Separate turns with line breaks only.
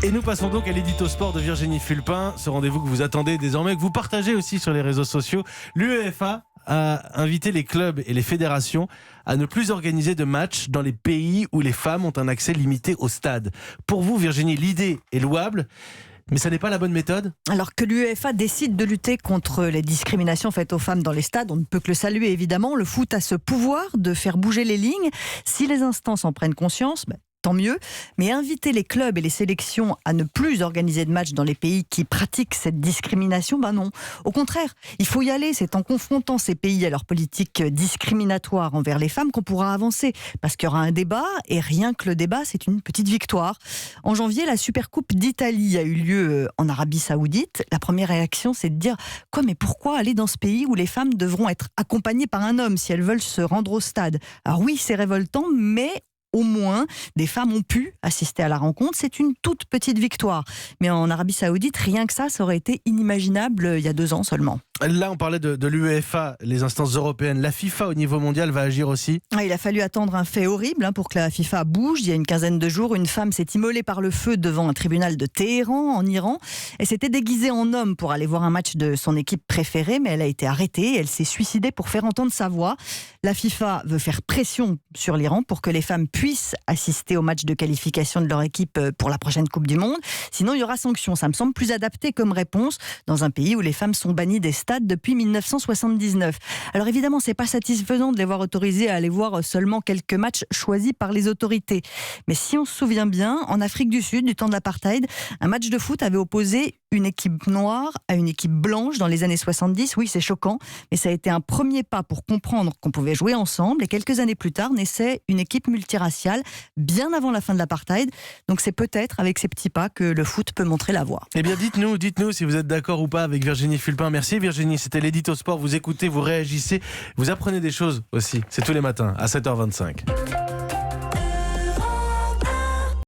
Et nous passons donc à l'édito sport de Virginie Fulpin, ce rendez-vous que vous attendez désormais, que vous partagez aussi sur les réseaux sociaux. L'UEFA a invité les clubs et les fédérations à ne plus organiser de matchs dans les pays où les femmes ont un accès limité au stade. Pour vous, Virginie, l'idée est louable, mais ça n'est pas la bonne méthode ?
Alors que l'UEFA décide de lutter contre les discriminations faites aux femmes dans les stades, on ne peut que le saluer évidemment. Le foot a ce pouvoir de faire bouger les lignes. Si les instances en prennent conscience, tant mieux, mais inviter les clubs et les sélections à ne plus organiser de matchs dans les pays qui pratiquent cette discrimination, non. Au contraire, il faut y aller, c'est en confrontant ces pays à leur politique discriminatoire envers les femmes qu'on pourra avancer, parce qu'il y aura un débat, et rien que le débat, c'est une petite victoire. En janvier, la Supercoupe d'Italie a eu lieu en Arabie Saoudite. La première réaction, c'est de dire « Quoi, mais pourquoi aller dans ce pays où les femmes devront être accompagnées par un homme si elles veulent se rendre au stade ?» Alors oui, c'est révoltant, mais au moins, des femmes ont pu assister à la rencontre. C'est une toute petite victoire. Mais en Arabie Saoudite, rien que ça aurait été inimaginable il y a 2 ans seulement.
Là, on parlait de l'UEFA, les instances européennes. La FIFA, au niveau mondial, va agir aussi ?
Il a fallu attendre un fait horrible pour que la FIFA bouge. Il y a une quinzaine de jours, une femme s'est immolée par le feu devant un tribunal de Téhéran, en Iran. Elle s'était déguisée en homme pour aller voir un match de son équipe préférée, mais elle a été arrêtée. Elle s'est suicidée pour faire entendre sa voix. La FIFA veut faire pression sur l'Iran pour que les femmes puissent assister au match de qualification de leur équipe pour la prochaine Coupe du Monde. Sinon, il y aura sanction. Ça me semble plus adapté comme réponse dans un pays où les femmes sont bannies des stades depuis 1979. Alors évidemment, c'est pas satisfaisant de les voir autorisées à aller voir seulement quelques matchs choisis par les autorités. Mais si on se souvient bien, en Afrique du Sud, du temps de l'apartheid, un match de foot avait opposé une équipe noire à une équipe blanche dans les années 70. Oui, c'est choquant, mais ça a été un premier pas pour comprendre qu'on pouvait jouer ensemble. Et quelques années plus tard, naissait une équipe multiraciale, bien avant la fin de l'apartheid. Donc c'est peut-être avec ces petits pas que le foot peut montrer la voie.
Eh bien, dites-nous si vous êtes d'accord ou pas avec Virginie Fulpin. Merci Virginie, c'était l'édito sport. Vous écoutez, vous réagissez, vous apprenez des choses aussi. C'est tous les matins à 7h25.